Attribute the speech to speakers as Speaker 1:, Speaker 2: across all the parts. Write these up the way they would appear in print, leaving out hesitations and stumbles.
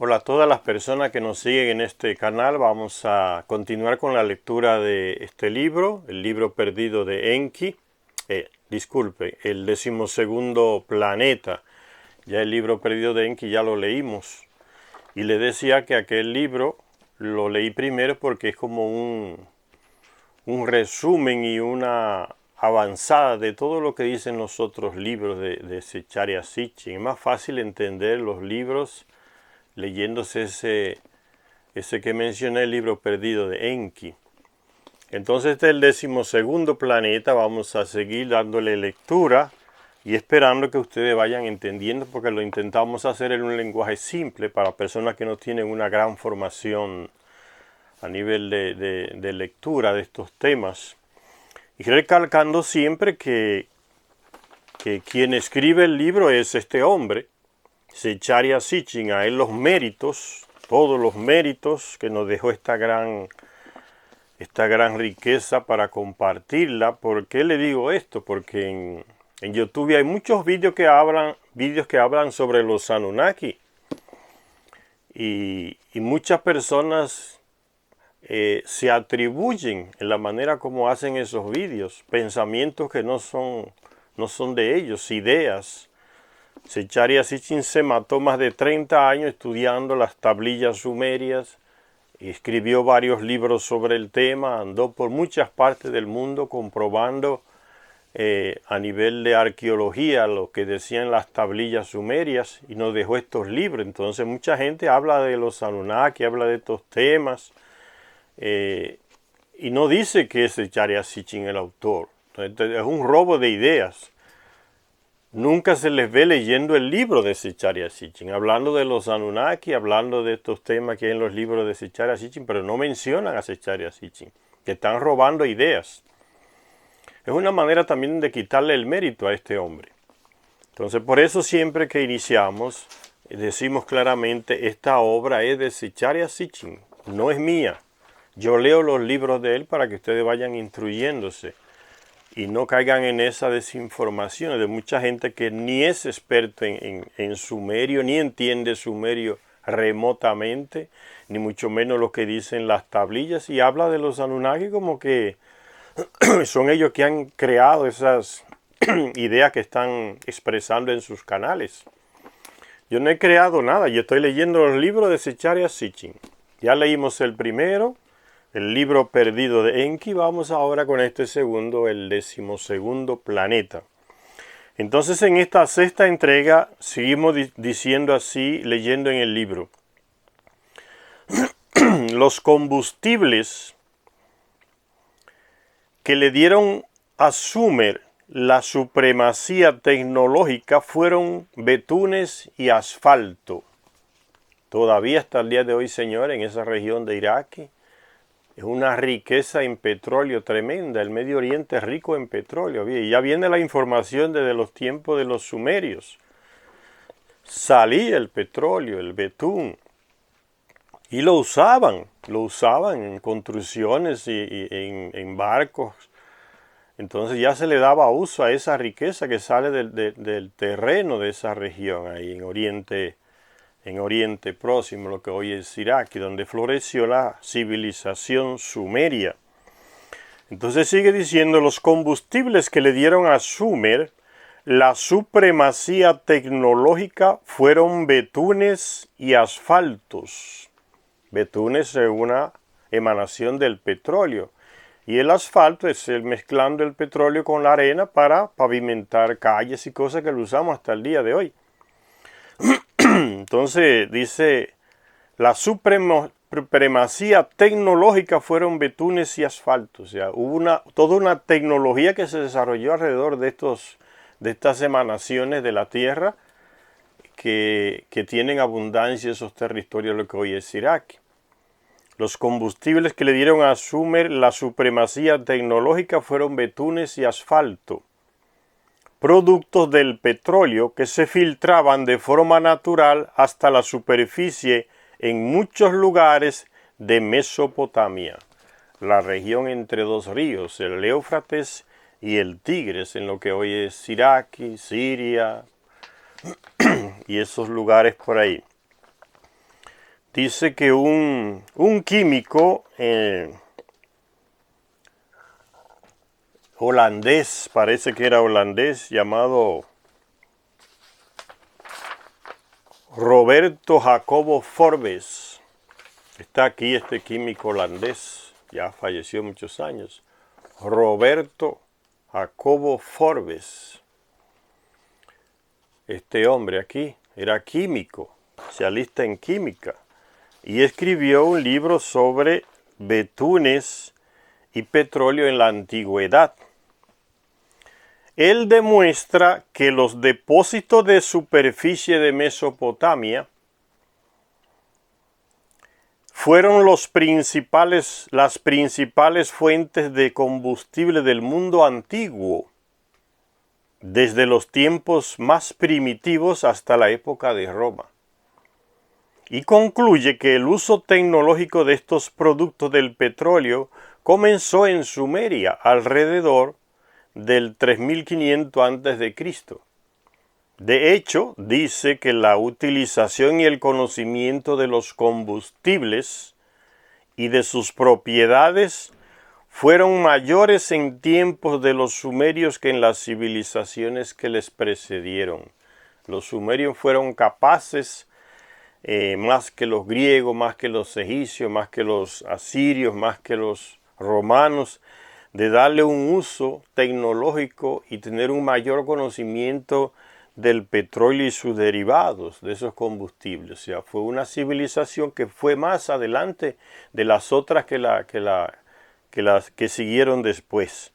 Speaker 1: Hola a todas las personas que nos siguen en este canal. Vamos a continuar con la lectura de este libro, el libro perdido de Enki. Disculpe, el 12º planeta. Ya el libro perdido de Enki ya lo leímos. Y le decía que aquel libro lo leí primero porque es como un resumen y una avanzada de todo lo que dicen los otros libros de Zecharia Sitchin. Es más fácil entender los libros leyéndose ese que mencioné, el libro perdido de Enki. Entonces este es el 12º planeta. Vamos a seguir dándole lectura y esperando que ustedes vayan entendiendo, porque lo intentamos hacer en un lenguaje simple para personas que no tienen una gran formación a nivel de lectura de estos temas. Y recalcando siempre que quien escribe el libro es este hombre, Zecharia Sitchin. A él los méritos, todos los méritos que nos dejó esta gran riqueza para compartirla. ¿Por qué le digo esto? Porque en YouTube hay muchos vídeos que hablan sobre los Anunnaki. Y muchas personas se atribuyen en la manera como hacen esos vídeos pensamientos que no son de ellos, ideas. Zecharia Sitchin se mató más de 30 años estudiando las tablillas sumerias, escribió varios libros sobre el tema, andó por muchas partes del mundo comprobando a nivel de arqueología lo que decían las tablillas sumerias y nos dejó estos libros. Entonces mucha gente habla de los Anunnaki, habla de estos temas y no dice que es Zecharia Sitchin el autor. Entonces, es un robo de ideas. Nunca se les ve leyendo el libro de Zecharia Sitchin, hablando de los Anunnaki, hablando de estos temas que hay en los libros de Zecharia Sitchin, pero no mencionan a Zecharia Sitchin, que están robando ideas. Es una manera también de quitarle el mérito a este hombre. Entonces, por eso siempre que iniciamos, decimos claramente, esta obra es de Zecharia Sitchin, no es mía. Yo leo los libros de él para que ustedes vayan instruyéndose y no caigan en esa desinformación de mucha gente que ni es experto en sumerio, ni entiende sumerio remotamente, ni mucho menos lo que dicen las tablillas, y habla de los Anunnaki como que son ellos que han creado esas ideas que están expresando en sus canales. Yo no he creado nada, yo estoy leyendo los libros de Zecharia Sitchin. Ya leímos el primero, el libro perdido de Enki. Vamos ahora con este segundo, el 12º planeta. Entonces en esta sexta entrega seguimos diciendo así, leyendo en el libro. Los combustibles que le dieron a Sumer la supremacía tecnológica fueron betunes y asfalto. Todavía hasta el día de hoy, señor, en esa región de Irak, es una riqueza en petróleo tremenda. El Medio Oriente es rico en petróleo. Y ya viene la información desde los tiempos de los sumerios. Salía el petróleo, el betún. Y lo usaban en construcciones y en barcos. Entonces ya se le daba uso a esa riqueza que sale del terreno de esa región, ahí en Oriente Próximo, lo que hoy es Irak, donde floreció la civilización sumeria. Entonces sigue diciendo, los combustibles que le dieron a Sumer la supremacía tecnológica fueron betunes y asfaltos. Betunes es una emanación del petróleo y el asfalto es el mezclando el petróleo con la arena para pavimentar calles y cosas que lo usamos hasta el día de hoy. Entonces dice, la supremacía tecnológica fueron betunes y asfaltos. O sea, hubo toda una tecnología que se desarrolló alrededor de estas emanaciones de la tierra que tienen abundancia esos territorios, lo que hoy es Irak. Los combustibles que le dieron a Sumer la supremacía tecnológica fueron betunes y asfalto, productos del petróleo que se filtraban de forma natural hasta la superficie en muchos lugares de Mesopotamia, la región entre dos ríos, el Éufrates y el Tigris, en lo que hoy es Irak, Siria y esos lugares por ahí. dice que un químico holandés, parece que era holandés, llamado Roberto Jacobo Forbes. Está aquí este químico holandés, ya falleció muchos años. Roberto Jacobo Forbes. Este hombre aquí era químico, especialista en química, y escribió un libro sobre betunes y petróleo en la antigüedad. Él demuestra que los depósitos de superficie de Mesopotamia fueron las principales fuentes de combustible del mundo antiguo, desde los tiempos más primitivos hasta la época de Roma. Y concluye que el uso tecnológico de estos productos del petróleo comenzó en Sumeria alrededor del 3500 a.C. De hecho, dice que la utilización y el conocimiento de los combustibles y de sus propiedades fueron mayores en tiempos de los sumerios que en las civilizaciones que les precedieron. Los sumerios fueron capaces, más que los griegos, más que los egipcios, más que los asirios, más que los romanos, de darle un uso tecnológico y tener un mayor conocimiento del petróleo y sus derivados, de esos combustibles. O sea, fue una civilización que fue más adelante de las otras que siguieron después.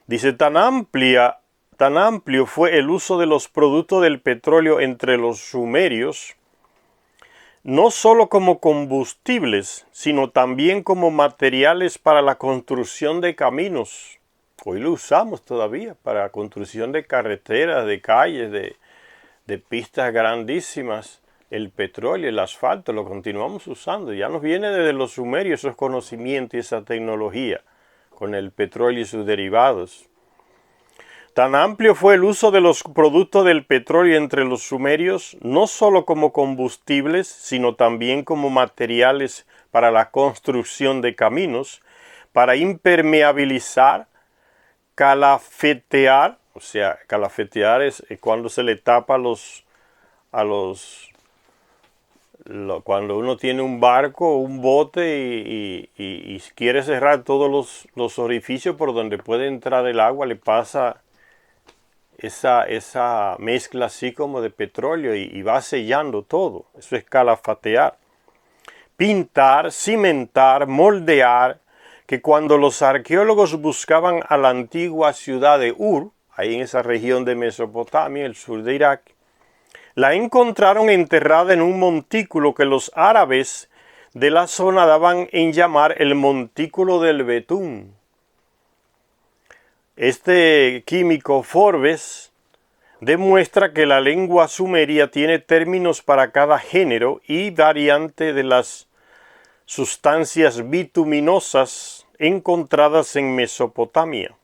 Speaker 1: Dice, tan amplio fue el uso de los productos del petróleo entre los sumerios, no solo como combustibles, sino también como materiales para la construcción de caminos. Hoy lo usamos todavía para la construcción de carreteras, de calles, de pistas grandísimas. El petróleo, el asfalto, lo continuamos usando. Ya nos viene desde los sumerios esos conocimientos y esa tecnología con el petróleo y sus derivados. Tan amplio fue el uso de los productos del petróleo entre los sumerios, no solo como combustibles, sino también como materiales para la construcción de caminos, para impermeabilizar, calafetear, o sea, calafetear es cuando se le tapa cuando uno tiene un barco o un bote y quiere cerrar todos los orificios por donde puede entrar el agua, le pasa esa mezcla así como de petróleo y va sellando todo. Eso es calafatear. Pintar, cimentar, moldear, que cuando los arqueólogos buscaban a la antigua ciudad de Ur, ahí en esa región de Mesopotamia, el sur de Irak, la encontraron enterrada en un montículo que los árabes de la zona daban en llamar el montículo del betún. Este químico Forbes demuestra que la lengua sumeria tiene términos para cada género y variante de las sustancias bituminosas encontradas en Mesopotamia.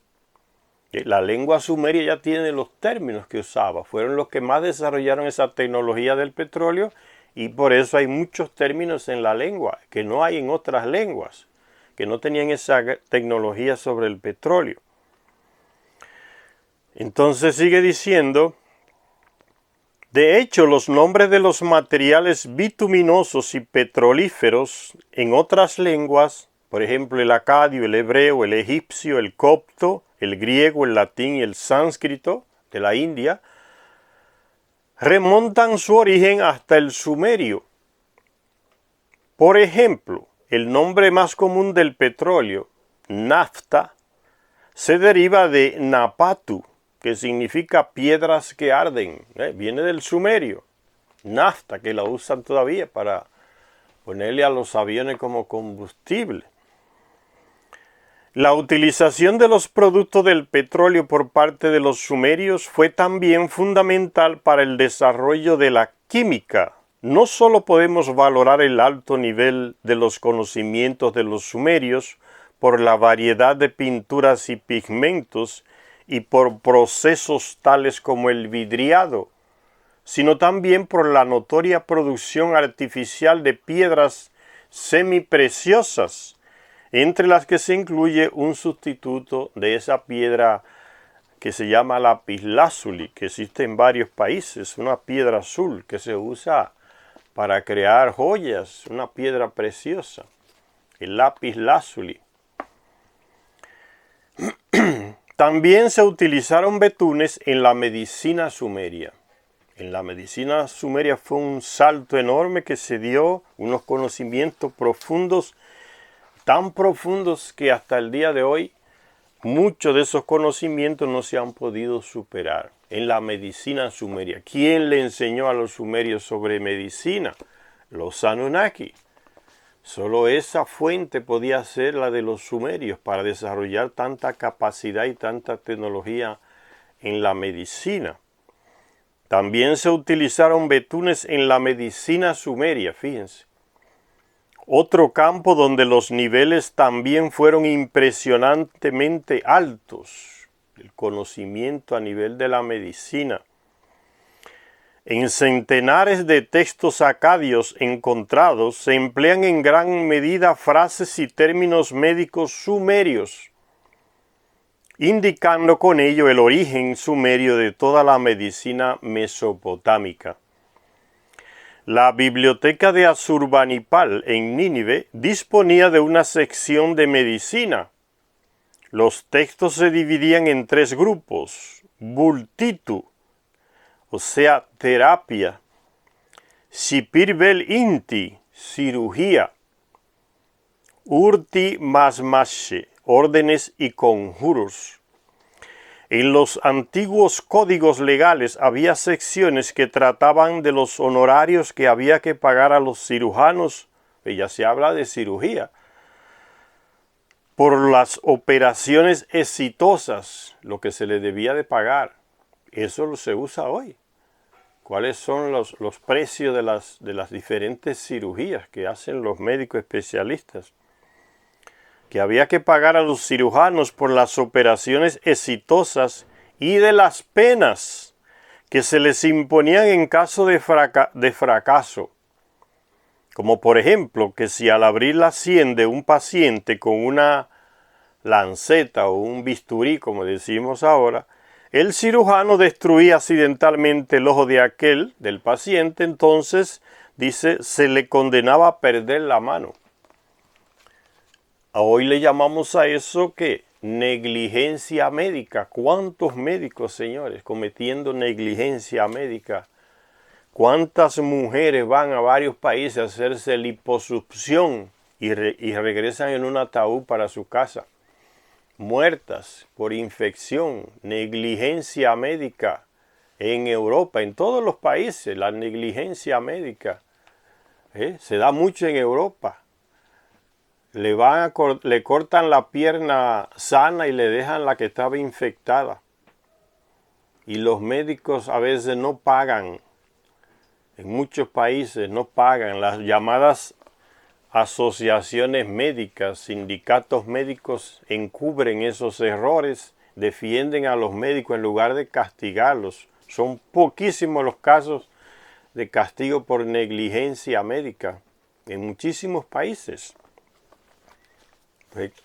Speaker 1: La lengua sumeria ya tiene los términos que usaba, fueron los que más desarrollaron esa tecnología del petróleo y por eso hay muchos términos en la lengua que no hay en otras lenguas, que no tenían esa tecnología sobre el petróleo. Entonces sigue diciendo, de hecho los nombres de los materiales bituminosos y petrolíferos en otras lenguas, por ejemplo el acadio, el hebreo, el egipcio, el copto, el griego, el latín y el sánscrito de la India, remontan su origen hasta el sumerio. Por ejemplo, el nombre más común del petróleo, nafta, se deriva de napatu, que significa piedras que arden, viene del sumerio. Nafta, que la usan todavía para ponerle a los aviones como combustible. La utilización de los productos del petróleo por parte de los sumerios fue también fundamental para el desarrollo de la química. No solo podemos valorar el alto nivel de los conocimientos de los sumerios por la variedad de pinturas y pigmentos y por procesos tales como el vidriado, sino también por la notoria producción artificial de piedras semipreciosas, entre las que se incluye un sustituto de esa piedra que se llama lapislázuli, que existe en varios países, una piedra azul que se usa para crear joyas, una piedra preciosa, el lapislázuli. También se utilizaron betunes en la medicina sumeria. En la medicina sumeria fue un salto enorme que se dio, unos conocimientos profundos, tan profundos que hasta el día de hoy muchos de esos conocimientos no se han podido superar. En la medicina sumeria, ¿quién le enseñó a los sumerios sobre medicina? Los Anunnaki. Solo esa fuente podía ser la de los sumerios para desarrollar tanta capacidad y tanta tecnología en la medicina. También se utilizaron betunes en la medicina sumeria, fíjense. Otro campo donde los niveles también fueron impresionantemente altos, el conocimiento a nivel de la medicina. En centenares de textos acadios encontrados se emplean en gran medida frases y términos médicos sumerios, indicando con ello el origen sumerio de toda la medicina mesopotámica. La biblioteca de Asurbanipal en Nínive disponía de una sección de medicina. Los textos se dividían en 3 grupos: Bultitu, o sea, terapia; Sipir-bel Inti, cirugía; Urti Masmashe, órdenes y conjuros. En los antiguos códigos legales había secciones que trataban de los honorarios que había que pagar a los cirujanos, ya se habla de cirugía, por las operaciones exitosas, lo que se le debía de pagar. Eso se usa hoy. ¿Cuáles son los precios de las diferentes cirugías que hacen los médicos especialistas? Que había que pagar a los cirujanos por las operaciones exitosas y de las penas que se les imponían en caso de fracaso. Como por ejemplo, que si al abrir la sien de un paciente con una lanceta o un bisturí, como decimos ahora, el cirujano destruía accidentalmente el ojo de del paciente, entonces, dice, se le condenaba a perder la mano. Hoy le llamamos a eso que negligencia médica. ¿Cuántos médicos, señores, cometiendo negligencia médica? ¿Cuántas mujeres van a varios países a hacerse liposucción y regresan en un ataúd para su casa? Muertas por infección, negligencia médica en Europa, en todos los países, la negligencia médica se da mucho en Europa. Le cortan la pierna sana y le dejan la que estaba infectada. Y los médicos a veces no pagan. En muchos países no pagan. Las llamadas asociaciones médicas, sindicatos médicos encubren esos errores, defienden a los médicos en lugar de castigarlos. Son poquísimos los casos de castigo por negligencia médica en muchísimos países.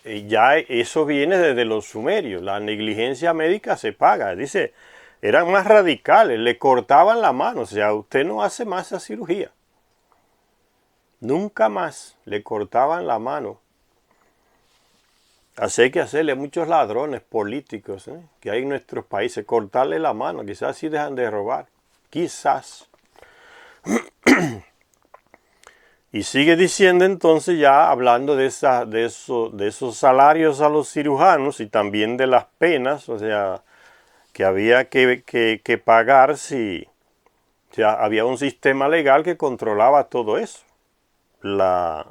Speaker 1: Ya eso viene desde los sumerios. La negligencia médica se paga. Dice, eran más radicales, le cortaban la mano. O sea, usted no hace más esa cirugía. Nunca más le cortaban la mano. Así hay que hacerle a muchos ladrones políticos que hay en nuestros países, cortarle la mano. Quizás sí dejan de robar. Quizás. Y sigue diciendo entonces, ya hablando de esos salarios a los cirujanos y también de las penas, o sea, que había que pagar si había un sistema legal que controlaba todo eso. La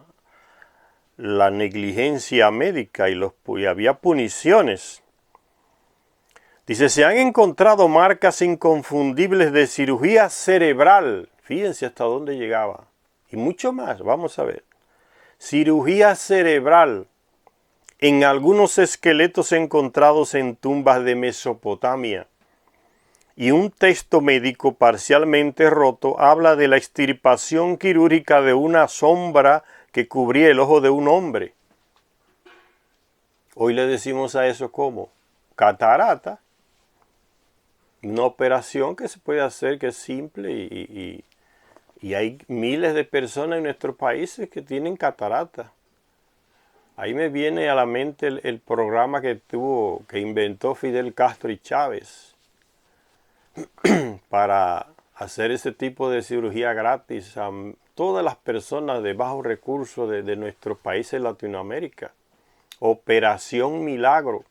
Speaker 1: negligencia médica y había puniciones. Dice, se han encontrado marcas inconfundibles de cirugía cerebral. Fíjense hasta dónde llegaba. Y mucho más, vamos a ver. Cirugía cerebral en algunos esqueletos encontrados en tumbas de Mesopotamia y un texto médico parcialmente roto habla de la extirpación quirúrgica de una sombra que cubría el ojo de un hombre. Hoy le decimos a eso como catarata, una operación que se puede hacer, que es simple, y hay miles de personas en nuestros países que tienen catarata. Ahí me viene a la mente el programa que inventó Fidel Castro y Chávez para hacer ese tipo de cirugía gratis a todas las personas de bajos recursos de nuestros países de Latinoamérica. Operación Milagro.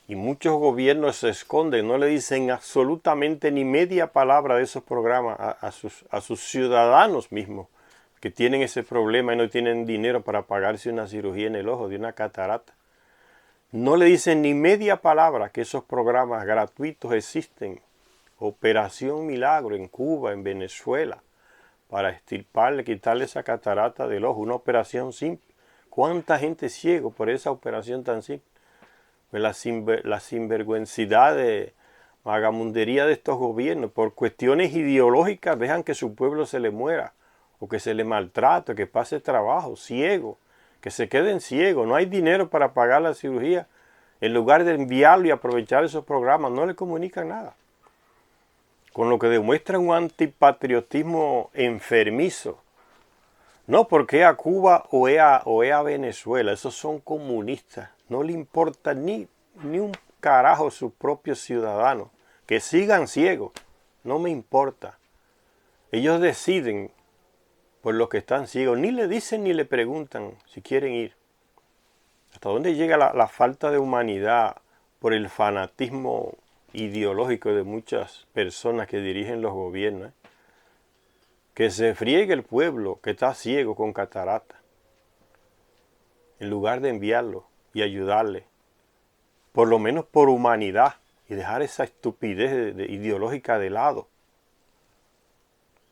Speaker 1: Y muchos gobiernos se esconden, no le dicen absolutamente ni media palabra de esos programas a sus ciudadanos mismos que tienen ese problema y no tienen dinero para pagarse una cirugía en el ojo de una catarata. No le dicen ni media palabra que esos programas gratuitos existen. Operación Milagro en Cuba, en Venezuela, para extirparle, quitarle esa catarata del ojo, una operación simple. ¿Cuánta gente ciego por esa operación tan simple? Pues la sinvergüenzidad de vagamundería de estos gobiernos, por cuestiones ideológicas, dejan que su pueblo se le muera, o que se le maltrate, que pase trabajo, ciego, que se queden ciegos. No hay dinero para pagar la cirugía. En lugar de enviarlo y aprovechar esos programas, no le comunican nada. Con lo que demuestra un antipatriotismo enfermizo. No porque a Cuba o a Venezuela, esos son comunistas. No le importa ni un carajo a sus propios ciudadanos. Que sigan ciegos, no me importa. Ellos deciden por los que están ciegos. Ni le dicen ni le preguntan si quieren ir. ¿Hasta dónde llega la falta de humanidad por el fanatismo ideológico de muchas personas que dirigen los gobiernos? Que se friegue el pueblo que está ciego con catarata, en lugar de enviarlo y ayudarle, por lo menos por humanidad, y dejar esa estupidez ideológica de lado.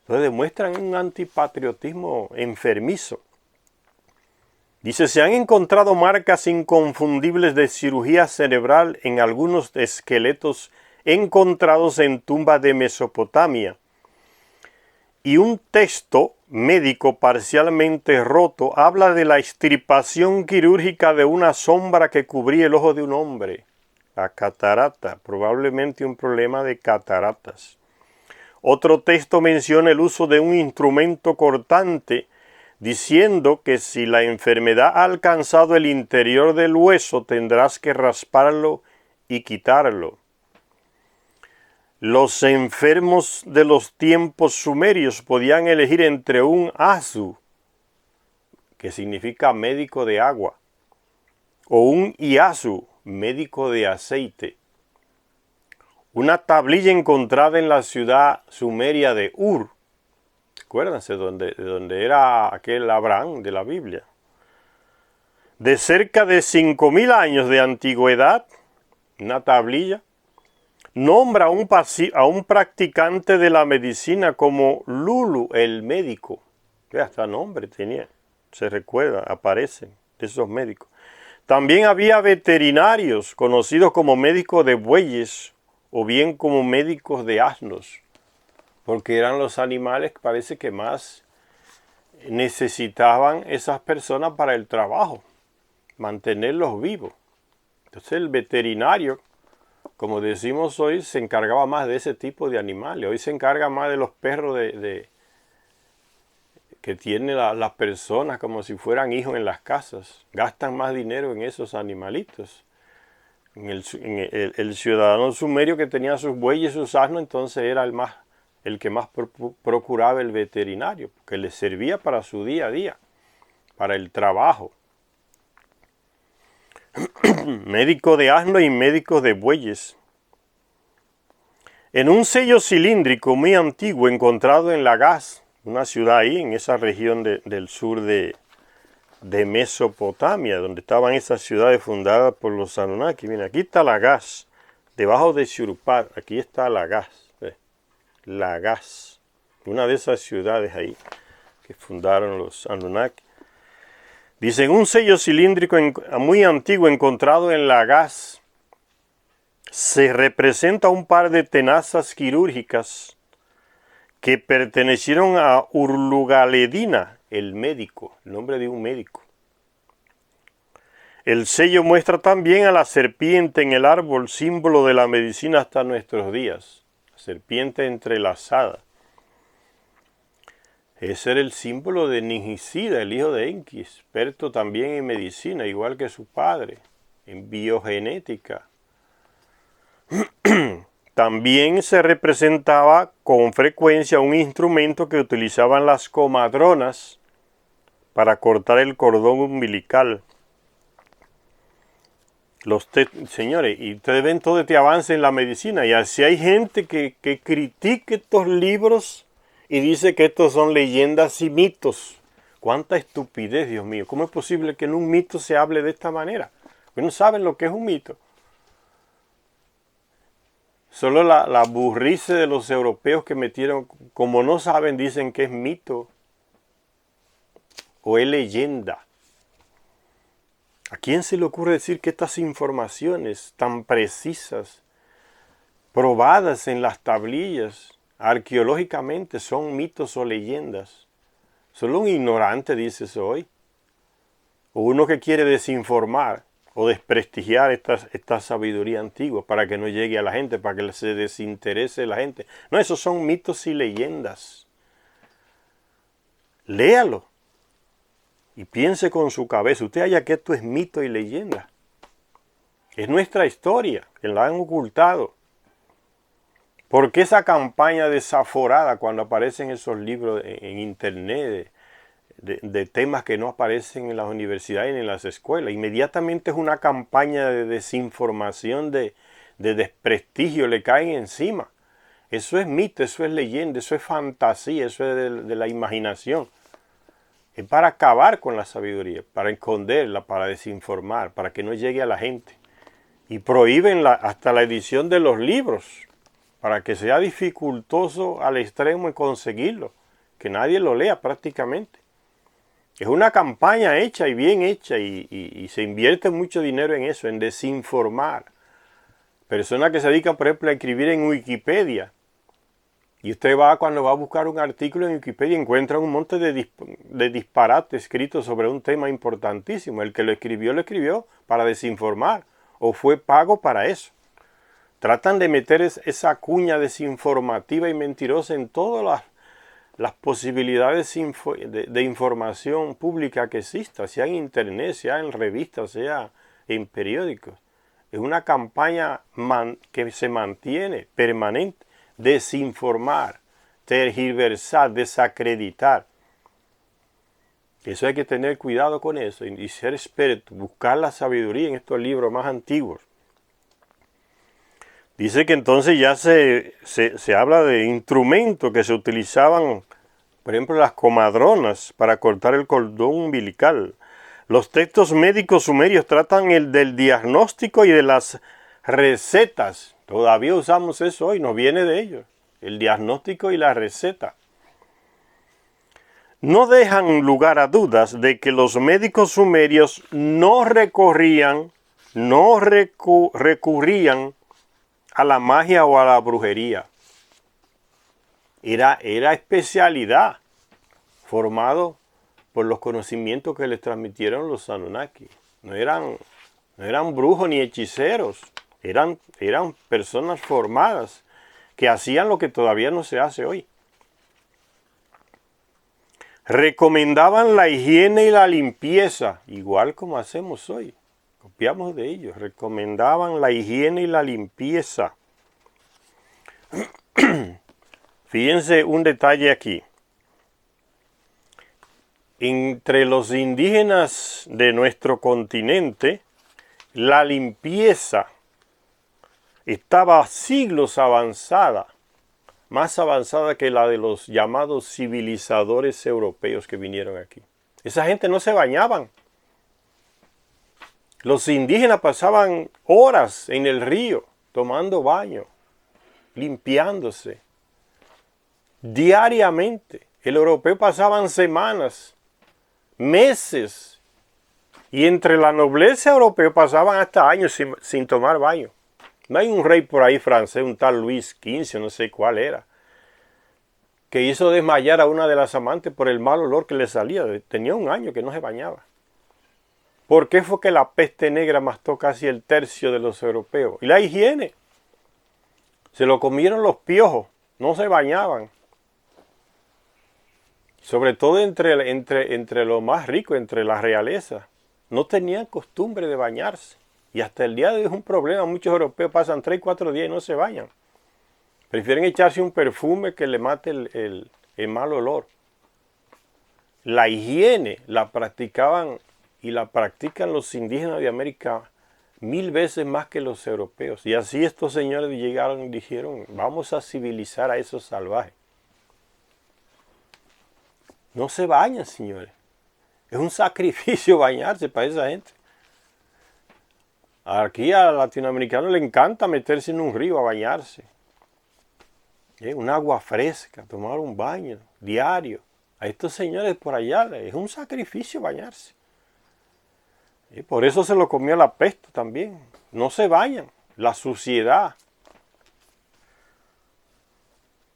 Speaker 1: Entonces demuestran un antipatriotismo enfermizo. Dice, se han encontrado marcas inconfundibles de cirugía cerebral en algunos esqueletos encontrados en tumbas de Mesopotamia. Y un texto médico parcialmente roto habla de la extirpación quirúrgica de una sombra que cubría el ojo de un hombre. La catarata, probablemente un problema de cataratas. Otro texto menciona el uso de un instrumento cortante, diciendo que si la enfermedad ha alcanzado el interior del hueso, tendrás que rasparlo y quitarlo. Los enfermos de los tiempos sumerios podían elegir entre un asu, que significa médico de agua, o un iasu, médico de aceite. Una tablilla encontrada en la ciudad sumeria de Ur, acuérdense de donde era aquel Abraham de la Biblia, de cerca de 5.000 años de antigüedad, una tablilla, nombra a un practicante de la medicina como Lulu, el médico. Hasta nombre tenía, se recuerda, aparecen esos médicos. También había veterinarios conocidos como médicos de bueyes o bien como médicos de asnos, porque eran los animales que parece que más necesitaban esas personas para el trabajo, mantenerlos vivos. Entonces el veterinario, como decimos hoy, se encargaba más de ese tipo de animales. Hoy se encarga más de los perros que tienen las personas como si fueran hijos en las casas. Gastan más dinero en esos animalitos. El ciudadano sumerio que tenía sus bueyes y sus asnos, entonces era el que más procuraba el veterinario, porque le servía para su día a día, para el trabajo. Médico de asno y médicos de bueyes. En un sello cilíndrico muy antiguo encontrado en Lagash, una ciudad ahí en esa región del sur de Mesopotamia, donde estaban esas ciudades fundadas por los Anunnaki. Miren, aquí está Lagash, debajo de Shurupar, aquí está Lagash. Lagash, una de esas ciudades ahí que fundaron los Anunnaki. Dicen, un sello cilíndrico muy antiguo encontrado en Lagash, se representa un par de tenazas quirúrgicas que pertenecieron a Urlugaledina, el médico, el nombre de un médico. El sello muestra también a la serpiente en el árbol, símbolo de la medicina hasta nuestros días. La serpiente entrelazada. Ese era el símbolo de Ningishida, el hijo de Enki, experto también en medicina, igual que su padre, en biogenética. También se representaba con frecuencia un instrumento que utilizaban las comadronas para cortar el cordón umbilical. Señores, y ustedes ven todo este avance en la medicina, y así hay gente que critica estos libros y dice que estos son leyendas y mitos. ¡Cuánta estupidez, Dios mío! ¿Cómo es posible que en un mito se hable de esta manera? Pues no saben lo que es un mito. Solo la burrice de los europeos que metieron, como no saben, dicen que es mito o es leyenda. ¿A quién se le ocurre decir que estas informaciones tan precisas, probadas en las tablillas, arqueológicamente son mitos o leyendas? Solo un ignorante dice eso hoy. O uno que quiere desinformar o desprestigiar esta sabiduría antigua para que no llegue a la gente, para que se desinterese la gente. No, esos son mitos y leyendas. Léalo y piense con su cabeza. Usted halla que esto es mito y leyenda. Es nuestra historia, que la han ocultado. ¿Por qué esa campaña desaforada cuando aparecen esos libros en internet de temas que no aparecen en las universidades ni en las escuelas? Inmediatamente es una campaña de desinformación, de desprestigio, le caen encima. Eso es mito, eso es leyenda, eso es fantasía, eso es de la imaginación. Es para acabar con la sabiduría, para esconderla, para desinformar, para que no llegue a la gente. Y prohíben hasta la edición de los libros, para que sea dificultoso al extremo en conseguirlo, que nadie lo lea prácticamente. Es una campaña hecha y bien hecha y se invierte mucho dinero en eso, en desinformar. Personas que se dedican, por ejemplo, a escribir en Wikipedia. Y usted cuando va a buscar un artículo en Wikipedia, encuentra un monte de disparates escritos sobre un tema importantísimo. El que lo escribió para desinformar o fue pago para eso. Tratan de meter esa cuña desinformativa y mentirosa en todas las posibilidades de información pública que exista, sea en internet, sea en revistas, sea en periódicos. Es una campaña que se mantiene permanente. Desinformar, tergiversar, desacreditar. Eso hay que tener cuidado con eso y ser experto, buscar la sabiduría en estos libros más antiguos. Dice que entonces ya se habla de instrumentos que se utilizaban, por ejemplo, las comadronas para cortar el cordón umbilical. Los textos médicos sumerios tratan del diagnóstico y de las recetas. Todavía usamos eso hoy, nos viene de ellos, el diagnóstico y la receta. No dejan lugar a dudas de que los médicos sumerios no recurrían a la magia o a la brujería. Era especialidad, formado por los conocimientos que les transmitieron los Anunnaki. No eran brujos ni hechiceros. Eran personas formadas que hacían lo que todavía no se hace hoy. Recomendaban la higiene y la limpieza, igual como hacemos hoy. Copiamos de ellos. Recomendaban la higiene y la limpieza. Fíjense un detalle aquí. Entre los indígenas de nuestro continente, la limpieza estaba a siglos avanzada, más avanzada que la de los llamados civilizadores europeos que vinieron aquí. Esa gente no se bañaban. Los indígenas pasaban horas en el río tomando baño, limpiándose, diariamente. El europeo pasaban semanas, meses, y entre la nobleza europea pasaban hasta años sin tomar baño. No hay un rey por ahí francés, un tal Luis XV, no sé cuál era, que hizo desmayar a una de las amantes por el mal olor que le salía. Tenía un año que no se bañaba. ¿Por qué fue que la peste negra mató casi el tercio de los europeos? Y la higiene. Se lo comieron los piojos, no se bañaban. Sobre todo entre lo más rico, entre la realeza. No tenían costumbre de bañarse. Y hasta el día de hoy es un problema. Muchos europeos pasan 3 y 4 días y no se bañan. Prefieren echarse un perfume que le mate el mal olor. La higiene la practicaban y la practican los indígenas de América 1000 veces más que los europeos. Y así estos señores llegaron y dijeron, vamos a civilizar a esos salvajes. No se bañan, señores. Es un sacrificio bañarse para esa gente. Aquí a latinoamericanos le encanta meterse en un río a bañarse. Un agua fresca, tomar un baño diario. A estos señores por allá es un sacrificio bañarse. Y por eso se lo comió la peste también. No se bañan. La suciedad.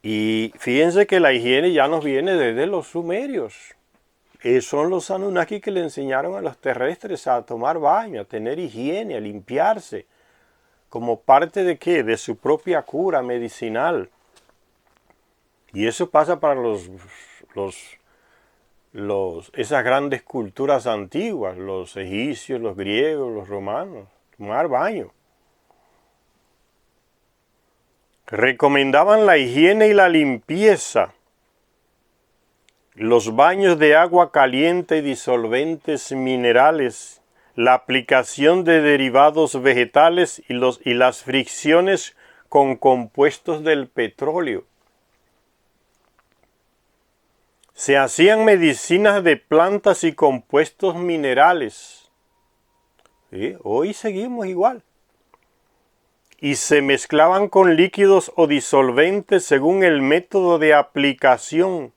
Speaker 1: Y fíjense que la higiene ya nos viene desde los sumerios. Son los Anunnaki que le enseñaron a los terrestres a tomar baño, a tener higiene, a limpiarse. ¿Como parte de qué? De su propia cura medicinal. Y eso pasa para esas grandes culturas antiguas, los egipcios, los griegos, los romanos. Tomar baño. Recomendaban la higiene y la limpieza, los baños de agua caliente y disolventes minerales, la aplicación de derivados vegetales y las fricciones con compuestos del petróleo. Se hacían medicinas de plantas y compuestos minerales. ¿Sí? Hoy seguimos igual. Y se mezclaban con líquidos o disolventes según el método de aplicación.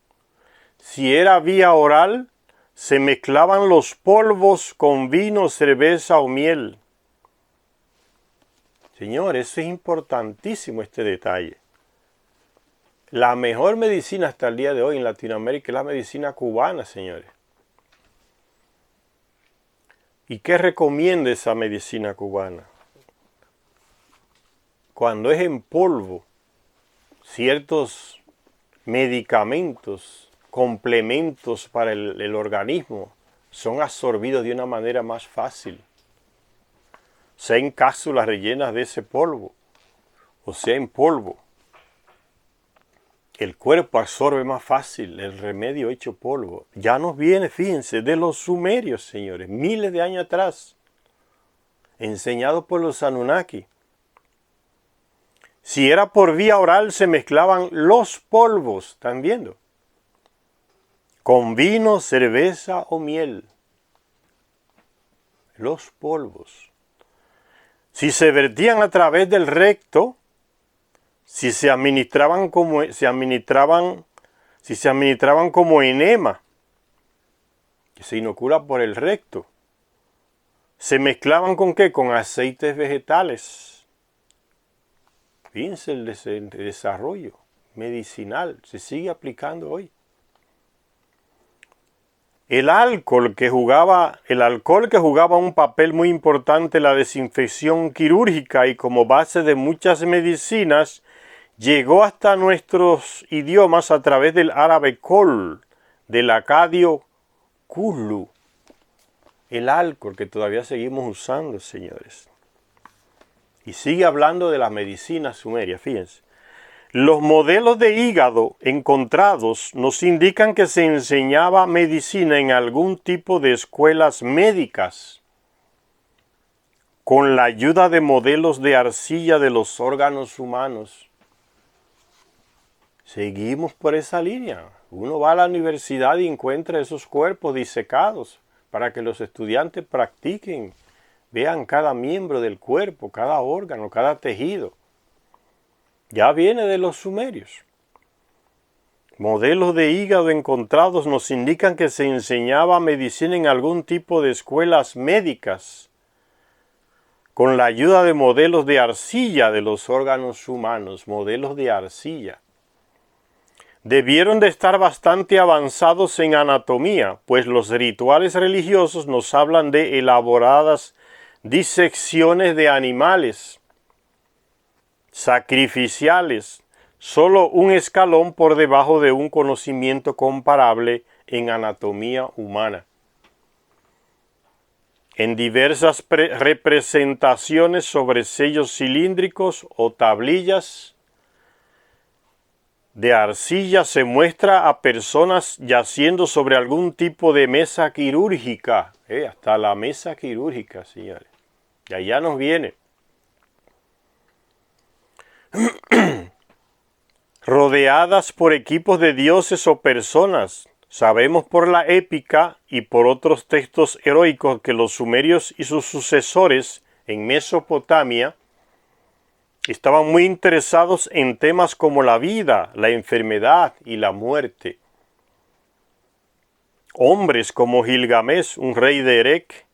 Speaker 1: Si era vía oral, se mezclaban los polvos con vino, cerveza o miel. Señor, eso es importantísimo este detalle. La mejor medicina hasta el día de hoy en Latinoamérica es la medicina cubana, señores. ¿Y qué recomienda esa medicina cubana? Cuando es en polvo, ciertos medicamentos, complementos para el organismo, son absorbidos de una manera más fácil. Sea en cápsulas rellenas de ese polvo, o sea en polvo. El cuerpo absorbe más fácil el remedio hecho polvo. Ya nos viene, fíjense, de los sumerios, señores, miles de años atrás, enseñado por los Anunnaki. Si era por vía oral, se mezclaban los polvos, ¿están viendo? Con vino, cerveza o miel. Los polvos. Si se vertían a través del recto, si se administraban como enema, que se inocula por el recto, se mezclaban ¿con qué? Con aceites vegetales. Fíjense el desarrollo medicinal, se sigue aplicando hoy. El alcohol que jugaba un papel muy importante en la desinfección quirúrgica y como base de muchas medicinas, llegó hasta nuestros idiomas a través del árabe kol, del acadio kullu. El alcohol que todavía seguimos usando, señores. Y sigue hablando de la medicina sumeria, fíjense. Los modelos de hígado encontrados nos indican que se enseñaba medicina en algún tipo de escuelas médicas con la ayuda de modelos de arcilla de los órganos humanos. Seguimos por esa línea. Uno va a la universidad y encuentra esos cuerpos disecados para que los estudiantes practiquen. Vean cada miembro del cuerpo, cada órgano, cada tejido. Ya viene de los sumerios. Modelos de hígado encontrados nos indican que se enseñaba medicina en algún tipo de escuelas médicas con la ayuda de modelos de arcilla de los órganos humanos, modelos de arcilla. Debieron de estar bastante avanzados en anatomía, pues los rituales religiosos nos hablan de elaboradas disecciones de animales sacrificiales, solo un escalón por debajo de un conocimiento comparable en anatomía humana. En diversas representaciones sobre sellos cilíndricos o tablillas de arcilla se muestra a personas yaciendo sobre algún tipo de mesa quirúrgica. Hasta la mesa quirúrgica, señores. Y allá nos viene. Rodeadas por equipos de dioses o personas. Sabemos por la épica y por otros textos heroicos que los sumerios y sus sucesores en Mesopotamia estaban muy interesados en temas como la vida, la enfermedad y la muerte. Hombres como Gilgamesh, un rey de Erech,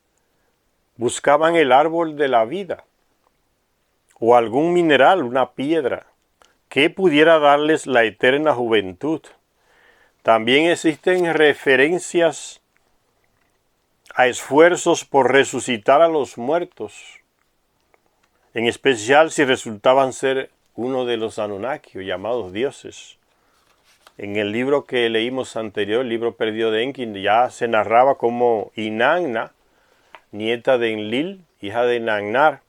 Speaker 1: buscaban el árbol de la vida o algún mineral, una piedra, que pudiera darles la eterna juventud. También existen referencias a esfuerzos por resucitar a los muertos, en especial si resultaban ser uno de los Anunnaki, llamados dioses. En el libro que leímos anterior, el libro perdido de Enki, ya se narraba cómo Inanna, nieta de Enlil, hija de Nannar,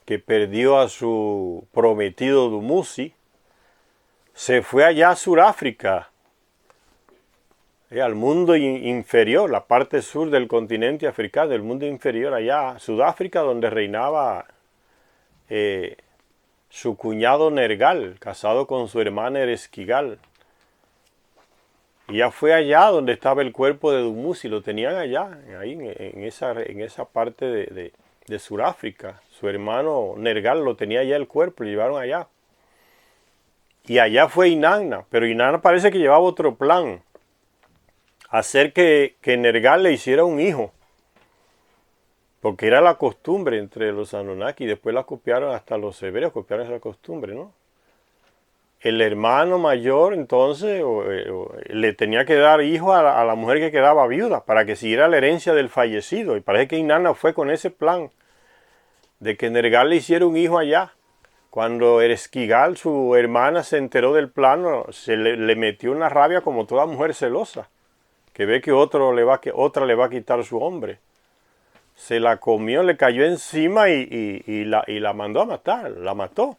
Speaker 1: que perdió a su prometido Dumuzi, se fue allá a Sudáfrica, al mundo inferior, la parte sur del continente africano, el mundo inferior allá, Sudáfrica, donde reinaba su cuñado Nergal, casado con su hermana Ereshkigal. Y ya fue allá donde estaba el cuerpo de Dumuzi, lo tenían allá, ahí en esa parte de Sudáfrica. Su hermano Nergal lo tenía allá el cuerpo, lo llevaron allá. Y allá fue Inanna, pero Inanna parece que llevaba otro plan. Hacer que Nergal le hiciera un hijo. Porque era la costumbre entre los Anunnaki, y después la copiaron hasta los hebreos, copiaron esa costumbre, ¿no? El hermano mayor entonces le tenía que dar hijo a la mujer que quedaba viuda para que siguiera la herencia del fallecido. Y parece que Inanna fue con ese plan de que Nergal le hiciera un hijo allá. Cuando Ereshkigal, su hermana, se enteró del plan, se le metió una rabia como toda mujer celosa, que ve que otra le va a quitar su hombre. Se la comió, le cayó encima y la mandó a matar, la mató.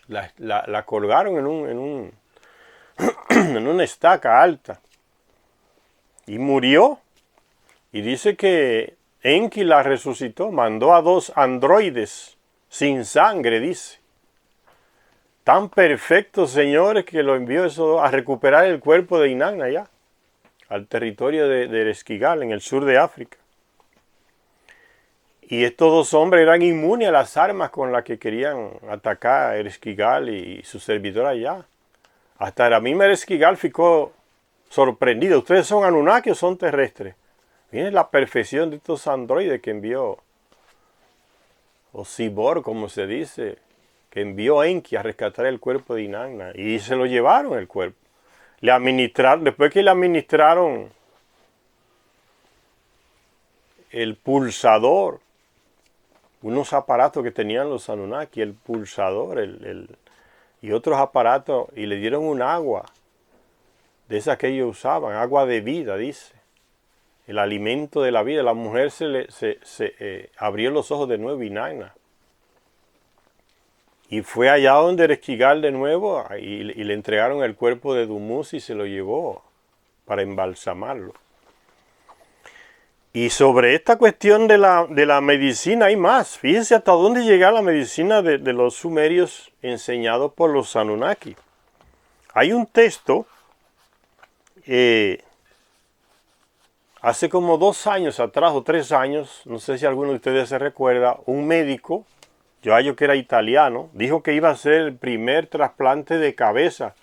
Speaker 1: La colgaron en una estaca alta. Y murió. Y dice que Enki la resucitó, mandó a 2 androides sin sangre, dice. Tan perfectos, señores, que lo envió eso a recuperar el cuerpo de Inanna allá, al territorio de Ereshkigal, en el sur de África. Y estos 2 hombres eran inmunes a las armas con las que querían atacar a Ereshkigal y su servidor allá. Hasta la misma Ereshkigal ficó sorprendida. ¿Ustedes son Anunnaki o son terrestres? Miren la perfección de estos androides que envió, o Cyborg, como se dice, que envió Enki a rescatar el cuerpo de Inanna. Y se lo llevaron el cuerpo. Le administraron, después que le administraron el pulsador, unos aparatos que tenían los Anunnaki, el pulsador y otros aparatos, y le dieron un agua de esas que ellos usaban, agua de vida, dice, el alimento de la vida. La mujer se abrió los ojos de nuevo, Inanna, y fue allá donde Ereshkigal de nuevo, y le entregaron el cuerpo de Dumuzi y se lo llevó para embalsamarlo. Y sobre esta cuestión de la medicina hay más. Fíjense hasta dónde llega la medicina de los sumerios enseñado por los Anunnaki. Hay un texto, hace como 2 años atrás o 3 años, no sé si alguno de ustedes se recuerda, un médico, yo hallo que era italiano, dijo que iba a hacer el primer trasplante de cabeza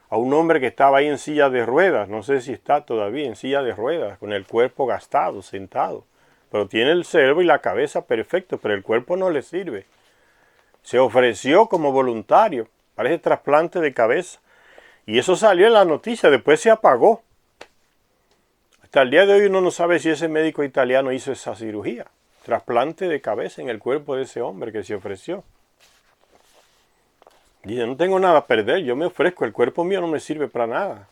Speaker 1: a un hombre que estaba ahí en silla de ruedas, no sé si está todavía en silla de ruedas, con el cuerpo gastado, sentado, pero tiene el cerebro y la cabeza perfectos, pero el cuerpo no le sirve. Se ofreció como voluntario para ese trasplante de cabeza. Y eso salió en la noticia, después se apagó. Hasta el día de hoy uno no sabe si ese médico italiano hizo esa cirugía. Trasplante de cabeza en el cuerpo de ese hombre que se ofreció. Dice, no tengo nada a perder, yo me ofrezco, el cuerpo mío no me sirve para nada.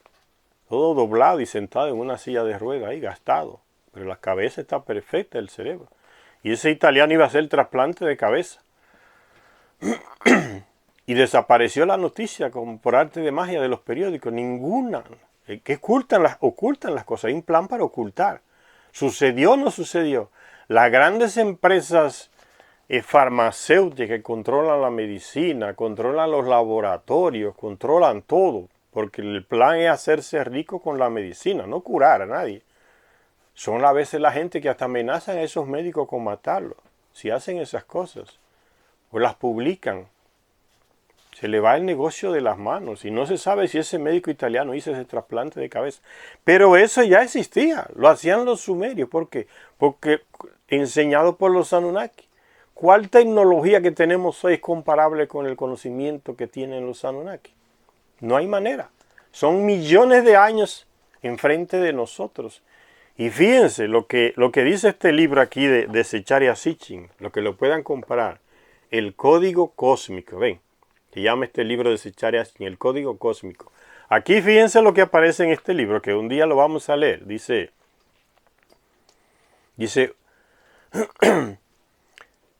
Speaker 1: Todo doblado y sentado en una silla de ruedas ahí, gastado. Pero la cabeza está perfecta, el cerebro. Y ese italiano iba a hacer trasplante de cabeza. Y desapareció la noticia como por arte de magia de los periódicos. Ninguna. Que ocultan las cosas. Hay un plan para ocultar. ¿Sucedió o no sucedió? Las grandes empresas farmacéuticas que controlan la medicina, controlan los laboratorios, controlan todo. Porque el plan es hacerse rico con la medicina, no curar a nadie. Son a veces la gente que hasta amenazan a esos médicos con matarlos. Si hacen esas cosas. O las publican. Se le va el negocio de las manos y no se sabe si ese médico italiano hizo ese trasplante de cabeza. Pero eso ya existía, lo hacían los sumerios. ¿Por qué? Porque enseñado por los Anunnaki. ¿Cuál tecnología que tenemos hoy es comparable con el conocimiento que tienen los Anunnaki? No hay manera. Son millones de años enfrente de nosotros. Y fíjense lo que dice este libro aquí de Zecharia Sitchin, lo que lo puedan comparar. El código cósmico, ven. Se llama este libro de Zecharia Sitchin, el código cósmico. Aquí fíjense lo que aparece en este libro, que un día lo vamos a leer. Dice,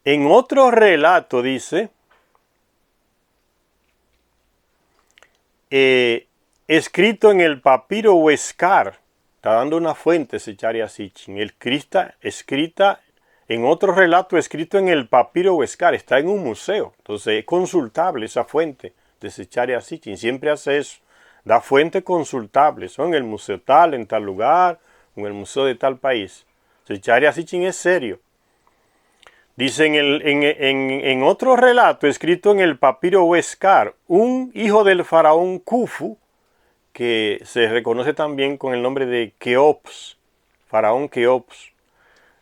Speaker 1: en otro relato dice, escrito en el papiro Huescar, está dando una fuente Zecharia Sitchin, escrita en otro relato escrito en el papiro Huescar, está en un museo, entonces es consultable esa fuente de Zecharia Sitchin, siempre hace eso, da fuentes consultables, son en el museo tal, en tal lugar, en el museo de tal país. Zecharia Sitchin es serio. Dice en otro relato escrito en el papiro Huescar, un hijo del faraón Khufu, que se reconoce también con el nombre de Keops, faraón Keops,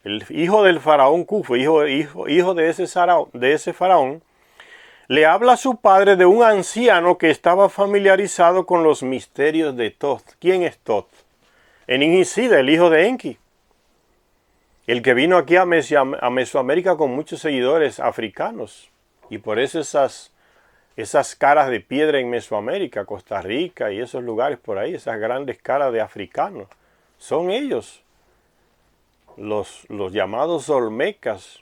Speaker 1: el hijo del faraón Khufu, hijo de ese faraón, le habla a su padre de un anciano que estaba familiarizado con los misterios de Thoth. ¿Quién es Thoth? Enigicida, el hijo de Enki. El que vino aquí a Mesoamérica con muchos seguidores africanos. Y por eso esas caras de piedra en Mesoamérica, Costa Rica y esos lugares por ahí, esas grandes caras de africanos, son ellos, los llamados olmecas.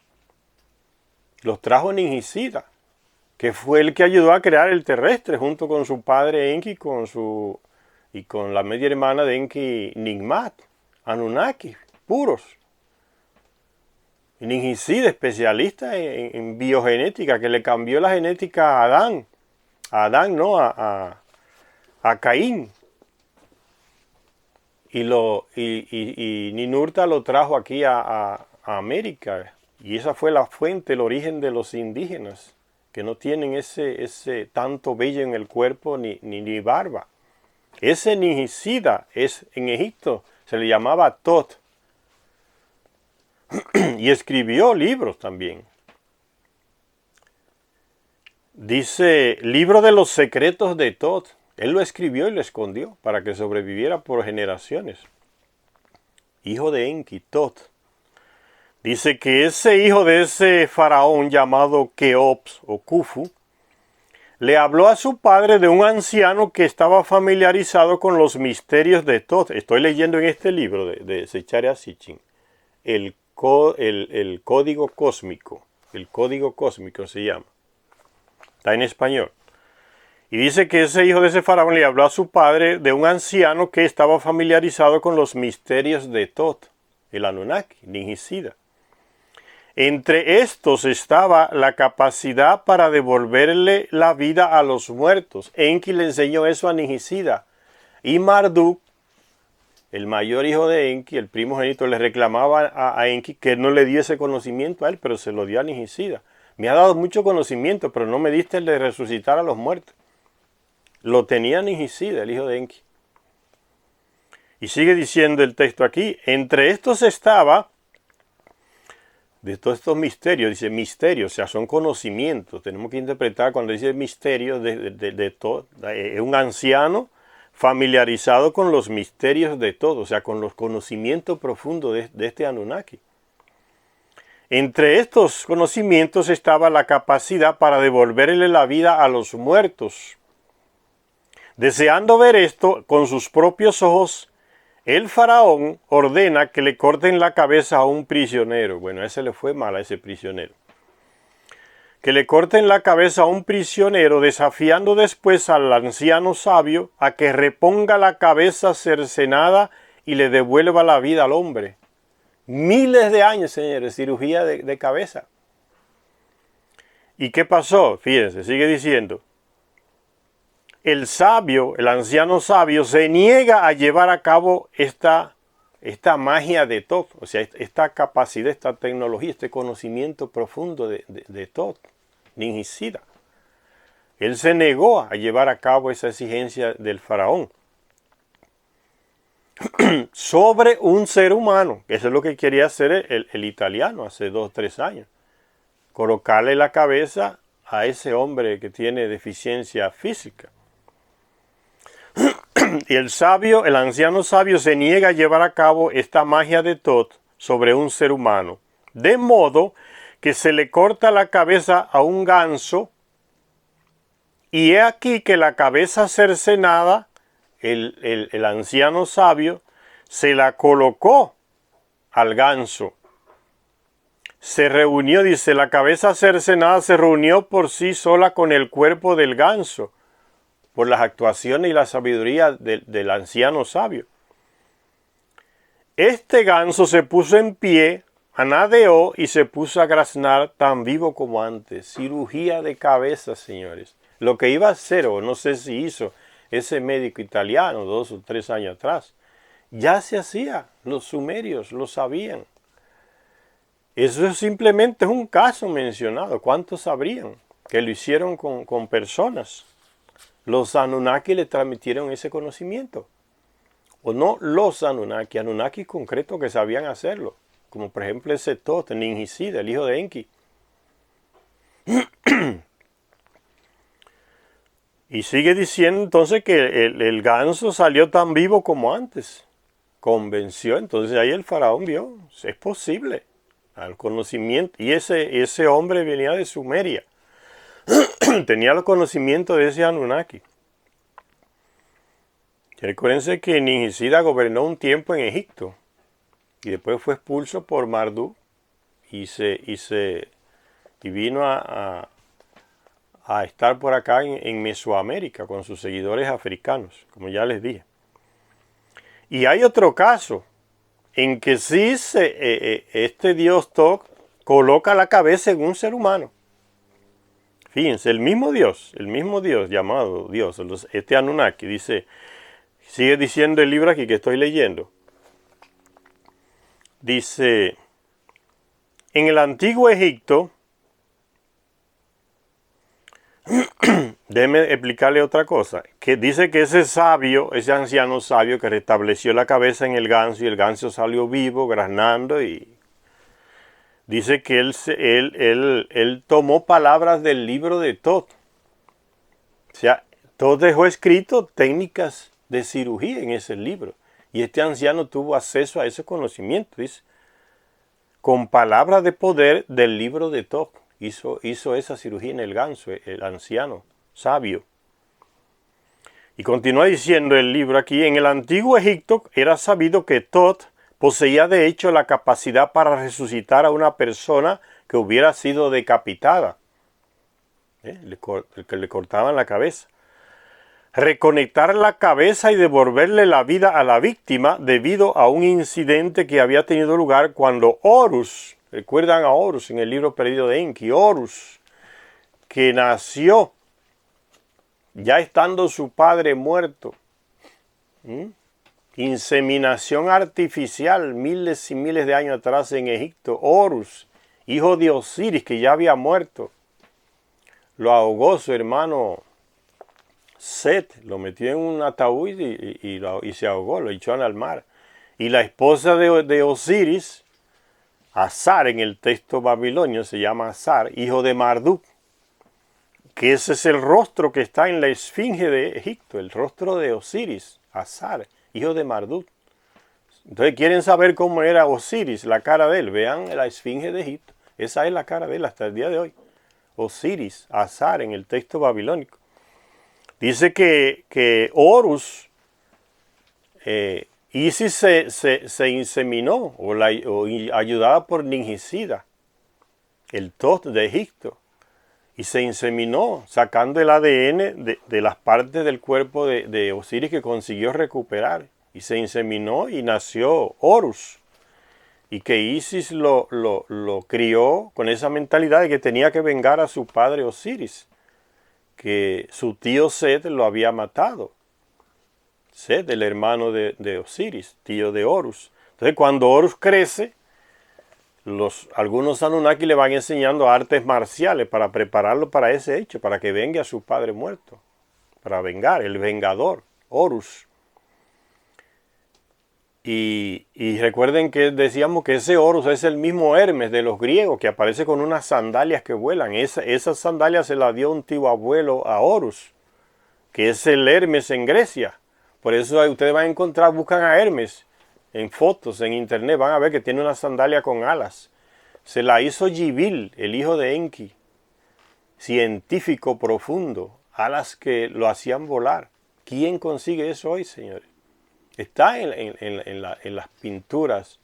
Speaker 1: Los trajo Enigicida, que fue el que ayudó a crear el terrestre junto con su padre Enki y con la media hermana de Enki, Nigmat, Anunnaki, puros. Enigicida, especialista en biogenética, que le cambió la genética a Adán. A Caín. Y Ninurta lo trajo aquí a América. Y esa fue la fuente, el origen de los indígenas, que no tienen ese tanto vello en el cuerpo ni barba. Ese Enigicida en Egipto se le llamaba Thoth. Y escribió libros también. Dice, libro de los secretos de Thoth. Él lo escribió y lo escondió para que sobreviviera por generaciones. Hijo de Enki, Thoth. Dice que ese hijo de ese faraón llamado Keops o Khufu le habló a su padre de un anciano que estaba familiarizado con los misterios de Thoth. Estoy leyendo en este libro de Zecharia Sitchin. El código cósmico. El código cósmico se llama. Está en español. Y dice que ese hijo de ese faraón le habló a su padre de un anciano que estaba familiarizado con los misterios de Thoth, el Anunnaki, Enigicida. Entre estos estaba la capacidad para devolverle la vida a los muertos. Enki le enseñó eso a Enigicida. Y Marduk, el mayor hijo de Enki, el primogénito, le reclamaba a Enki que no le dio ese conocimiento a él, pero se lo dio a Enigicida. Me ha dado mucho conocimiento, pero no me diste el de resucitar a los muertos. Lo tenía Enigicida, el hijo de Enki. Y sigue diciendo el texto aquí, entre estos estaba de todos estos misterios. Dice misterios, o sea, son conocimientos. Tenemos que interpretar cuando dice misterios de todo. Es un anciano familiarizado con los misterios de todo, o sea, con los conocimientos profundos de este Anunnaki. Entre estos conocimientos estaba la capacidad para devolverle la vida a los muertos. Deseando ver esto con sus propios ojos, el faraón ordena que le corten la cabeza a un prisionero. Bueno, a ese le fue mal a ese prisionero. Que le corten la cabeza a un prisionero, desafiando después al anciano sabio a que reponga la cabeza cercenada y le devuelva la vida al hombre. Miles de años, señores, cirugía de cabeza. ¿Y qué pasó? Fíjense, sigue diciendo. El sabio, el anciano sabio, se niega a llevar a cabo esta magia de Thoth, o sea, esta capacidad, esta tecnología, este conocimiento profundo de Thoth, Ninjicida. Él se negó a llevar a cabo esa exigencia del faraón sobre un ser humano. Eso es lo que quería hacer el italiano hace 2 o 3 años. Colocarle la cabeza a ese hombre que tiene deficiencia física. Y el anciano sabio se niega a llevar a cabo esta magia de Thoth sobre un ser humano. De modo que se le corta la cabeza a un ganso, y he aquí que la cabeza cercenada, el anciano sabio, se la colocó al ganso. Se reunió, dice, la cabeza cercenada se reunió por sí sola con el cuerpo del ganso, por las actuaciones y la sabiduría del anciano sabio. Este ganso se puso en pie, anadeó y se puso a graznar tan vivo como antes. Cirugía de cabeza, señores. Lo que iba a hacer, o no sé si hizo, ese médico italiano 2 o 3 años atrás, ya se hacía. Los sumerios lo sabían. Eso simplemente es un caso mencionado. ¿Cuántos sabrían que lo hicieron con personas? Los Anunnaki le transmitieron ese conocimiento. O no los Anunnaki concretos que sabían hacerlo. Como por ejemplo ese Thoth, Ninjicida, el hijo de Enki. Y sigue diciendo entonces que el ganso salió tan vivo como antes. Convenció, entonces ahí el faraón vio, es posible, al conocimiento. Y ese hombre venía de Sumeria. Tenía los conocimientos de ese Anunnaki. Recuérdense que Ninjicida gobernó un tiempo en Egipto y después fue expulso por Marduk y vino a estar por acá en Mesoamérica con sus seguidores africanos, como ya les dije. Y hay otro caso en que sí este dios Thoth coloca la cabeza en un ser humano. Fíjense, el mismo Dios llamado Dios, este Anunnaki, dice, sigue diciendo el libro aquí que estoy leyendo. Dice, en el antiguo Egipto, déjeme explicarle otra cosa, que dice que ese anciano sabio que restableció la cabeza en el ganso y el ganso salió vivo, graznando, y dice que él tomó palabras del libro de Thoth. O sea, Thoth dejó escrito técnicas de cirugía en ese libro. Y este anciano tuvo acceso a ese conocimiento, dice, con palabras de poder del libro de Thoth. Hizo esa cirugía en el ganso, el anciano sabio. Y continúa diciendo el libro aquí, en el antiguo Egipto era sabido que Thoth poseía de hecho la capacidad para resucitar a una persona que hubiera sido decapitada. El que le cortaban la cabeza. Reconectar la cabeza y devolverle la vida a la víctima debido a un incidente que había tenido lugar cuando Horus, recuerdan a Horus en el libro perdido de Enki, Horus, que nació ya estando su padre muerto. Inseminación artificial miles y miles de años atrás en Egipto. Horus, hijo de Osiris, que ya había muerto, lo ahogó su hermano Set, lo metió en un ataúd y se ahogó, lo echó al mar. Y la esposa de Osiris, Azar en el texto babilonio se llama Azar, hijo de Marduk, que ese es el rostro que está en la esfinge de Egipto, el rostro de Osiris, Azar, hijo de Marduk. Entonces quieren saber cómo era Osiris, la cara de él. Vean la esfinge de Egipto. Esa es la cara de él hasta el día de hoy. Osiris, Azar en el texto babilónico. Dice que Horus, Isis se inseminó o ayudada por Ningisida, el Thoth de Egipto. Y se inseminó sacando el ADN de las partes del cuerpo de Osiris que consiguió recuperar. Y se inseminó y nació Horus. Y que Isis lo crió con esa mentalidad de que tenía que vengar a su padre Osiris, que su tío Set lo había matado. Set, el hermano de Osiris, tío de Horus. Entonces cuando Horus crece, algunos Anunnaki le van enseñando artes marciales para prepararlo para ese hecho, para que venga a su padre muerto, para vengar, el vengador, Horus. Y recuerden que decíamos que ese Horus es el mismo Hermes de los griegos, que aparece con unas sandalias que vuelan. Esas sandalias se las dio un tío abuelo a Horus, que es el Hermes en Grecia. Por eso ustedes van a encontrar, buscan a Hermes en fotos, en internet, van a ver que tiene una sandalia con alas. Se la hizo Gibil, el hijo de Enki, científico profundo, alas que lo hacían volar. ¿Quién consigue eso hoy, señores? Está en las pinturas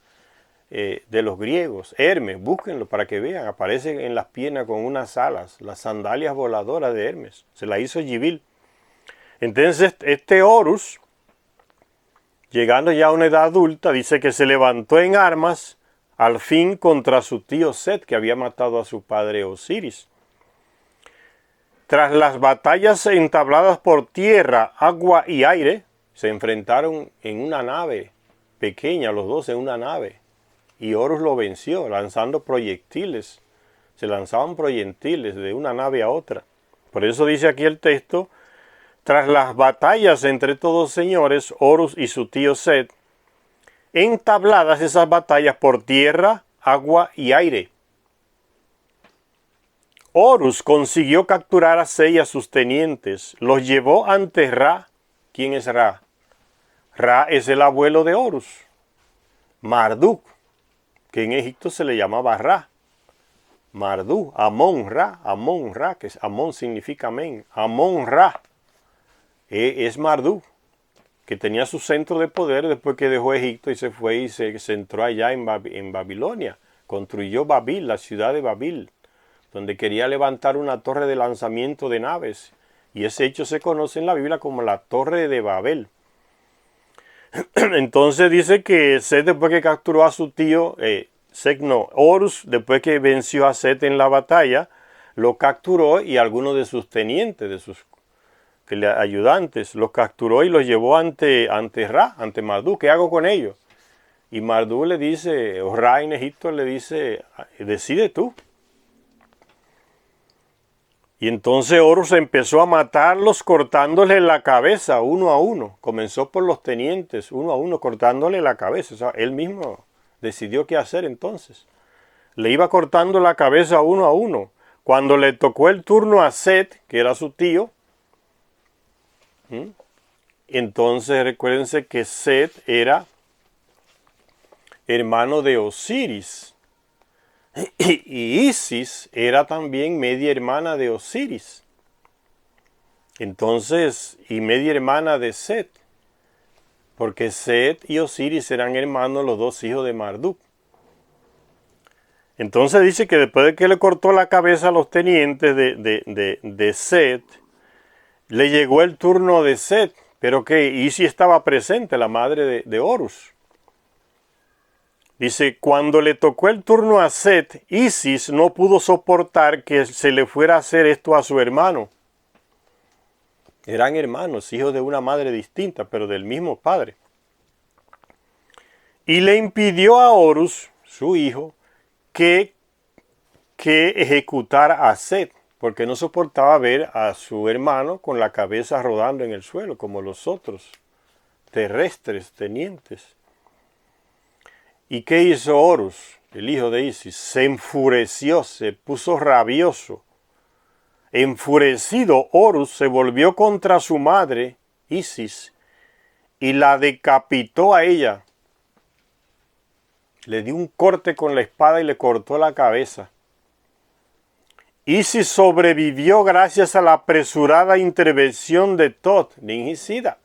Speaker 1: de los griegos. Hermes, búsquenlo para que vean. Aparece en las piernas con unas alas, las sandalias voladoras de Hermes. Se la hizo Gibil. Entonces, este Horus, llegando ya a una edad adulta, dice que se levantó en armas al fin contra su tío Set, que había matado a su padre Osiris. Tras las batallas entabladas por tierra, agua y aire, se enfrentaron en una nave pequeña, los dos en una nave, y Horus lo venció lanzando proyectiles. Se lanzaban proyectiles de una nave a otra. Por eso dice aquí el texto: tras las batallas entre todos señores, Horus y su tío Set, entabladas esas batallas por tierra, agua y aire, Horus consiguió capturar a Set y a sus tenientes, los llevó ante Ra. ¿Quién es Ra? Ra es el abuelo de Horus, Marduk, que en Egipto se le llamaba Ra. Marduk, Amón Ra, que es Amón significa amén. Amón Ra es Marduk, que tenía su centro de poder después que dejó Egipto y se fue y se centró allá en Babilonia. Construyó Babil, la ciudad de Babil, donde quería levantar una torre de lanzamiento de naves. Y ese hecho se conoce en la Biblia como la Torre de Babel. Entonces dice que Set, después que capturó a su tío, Horus, después que venció a Set en la batalla, lo capturó y algunos de sus tenientes, de sus ayudantes, los capturó y los llevó ante Ra, ante Marduk. ¿Qué hago con ellos? Y Marduk le dice, o Ra en Egipto le dice, decide tú. Y entonces Horus empezó a matarlos cortándole la cabeza uno a uno. Comenzó por los tenientes, uno a uno, cortándole la cabeza. O sea, él mismo decidió qué hacer entonces. Le iba cortando la cabeza uno a uno. Cuando le tocó el turno a Set, que era su tío, entonces recuérdense que Set era hermano de Osiris. Y Isis era también media hermana de Osiris. Entonces, y media hermana de Set. Porque Set y Osiris eran hermanos, los dos hijos de Marduk. Entonces dice que después de que le cortó la cabeza a los tenientes de Set, le llegó el turno de Set. Pero que Isis estaba presente, la madre de Horus. Dice, cuando le tocó el turno a Set, Isis no pudo soportar que se le fuera a hacer esto a su hermano. Eran hermanos, hijos de una madre distinta, pero del mismo padre. Y le impidió a Horus, su hijo, que ejecutara a Set, porque no soportaba ver a su hermano con la cabeza rodando en el suelo, como los otros terrestres tenientes. ¿Y qué hizo Horus? el hijo de Isis, se enfureció, se puso rabioso. Enfurecido, Horus se volvió contra su madre, Isis, y la decapitó a ella. Le dio un corte con la espada y le cortó la cabeza. Isis sobrevivió gracias a la apresurada intervención de Tot, Ningisida,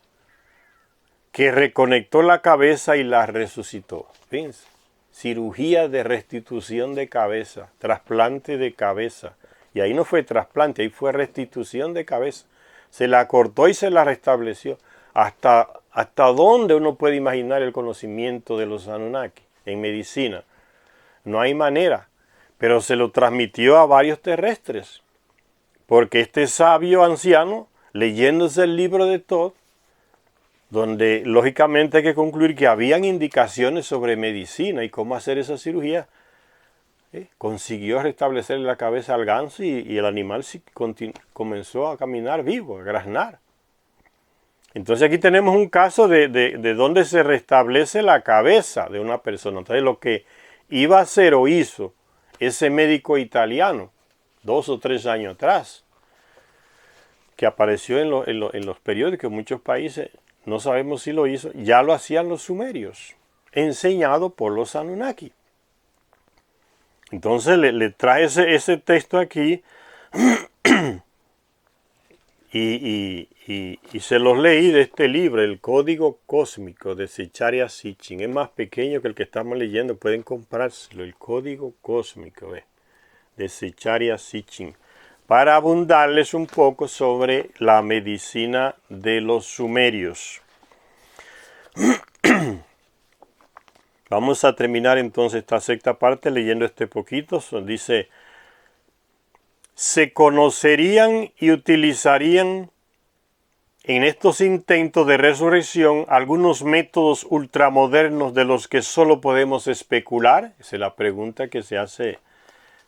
Speaker 1: que reconectó la cabeza y la resucitó. Fíjense, cirugía de restitución de cabeza, trasplante de cabeza. Y ahí no fue trasplante, ahí fue restitución de cabeza. Se la cortó y se la restableció. ¿Hasta dónde uno puede imaginar el conocimiento de los Anunnaki en medicina? No hay manera, pero se lo transmitió a varios terrestres. Porque este sabio anciano, leyéndose el libro de Tot, donde lógicamente hay que concluir que habían indicaciones sobre medicina y cómo hacer esa cirugía, consiguió restablecer la cabeza al ganso y el animal comenzó a caminar vivo, a graznar. Entonces aquí tenemos un caso de donde se restablece la cabeza de una persona. Entonces lo que iba a hacer o hizo ese médico italiano 2 o 3 años atrás, que apareció en los periódicos en muchos países, no sabemos si lo hizo, ya lo hacían los sumerios, enseñado por los Anunnaki. Entonces le trae ese texto aquí y se los leí de este libro, El Código Cósmico de Zecharia Sitchin. Es más pequeño que el que estamos leyendo, pueden comprárselo, El Código Cósmico de Zecharia Sitchin, para abundarles un poco sobre la medicina de los sumerios. Vamos a terminar entonces esta sexta parte leyendo este poquito. Dice, se conocerían y utilizarían en estos intentos de resurrección algunos métodos ultramodernos de los que solo podemos especular. Esa es la pregunta que se hace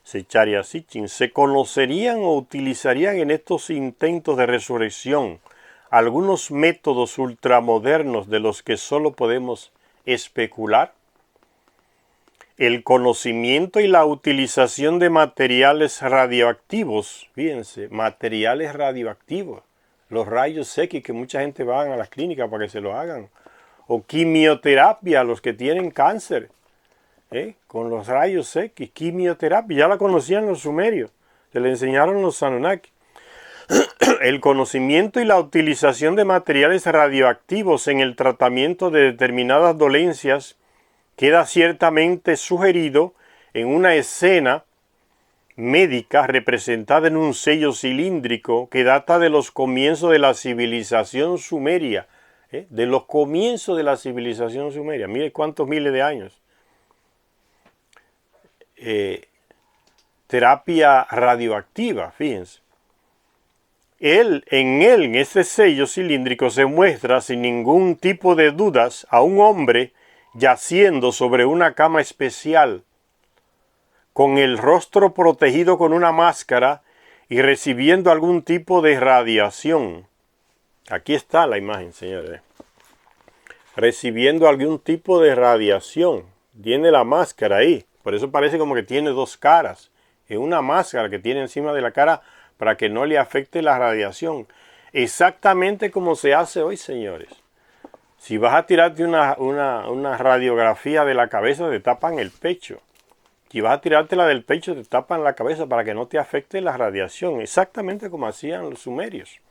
Speaker 1: Zecharia Sitchin. ¿Se conocerían o utilizarían en estos intentos de resurrección algunos métodos ultramodernos de los que solo podemos especular? El conocimiento y la utilización de materiales radioactivos, fíjense, materiales radioactivos, los rayos X que mucha gente va a las clínicas para que se lo hagan, o quimioterapia, los que tienen cáncer, con los rayos X, quimioterapia, ya la conocían los sumerios, se le enseñaron los Anunnaki. El conocimiento y la utilización de materiales radioactivos en el tratamiento de determinadas dolencias queda ciertamente sugerido en una escena médica representada en un sello cilíndrico que data de los comienzos de la civilización sumeria, de los comienzos de la civilización sumeria. Mire cuántos miles de años. Terapia radioactiva, fíjense. En ese sello cilíndrico se muestra sin ningún tipo de dudas a un hombre yaciendo sobre una cama especial, con el rostro protegido con una máscara y recibiendo algún tipo de radiación. Aquí está la imagen, señores. Recibiendo algún tipo de radiación. Tiene la máscara ahí. Por eso parece como que tiene 2 caras. Es una máscara que tiene encima de la cara para que no le afecte la radiación. Exactamente como se hace hoy, señores. Si vas a tirarte una radiografía de la cabeza, te tapan el pecho. Si vas a tirártela del pecho, te tapan la cabeza para que no te afecte la radiación. Exactamente como hacían los sumerios.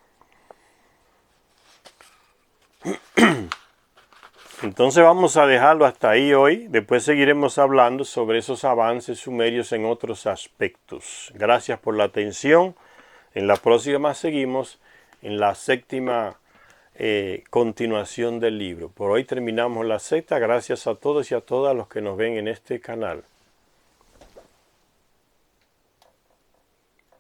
Speaker 1: Entonces vamos a dejarlo hasta ahí hoy. Después seguiremos hablando sobre esos avances sumerios en otros aspectos. Gracias por la atención. En la próxima seguimos en la séptima continuación del libro. Por hoy terminamos la sexta. Gracias a todos y a todas los que nos ven en este canal.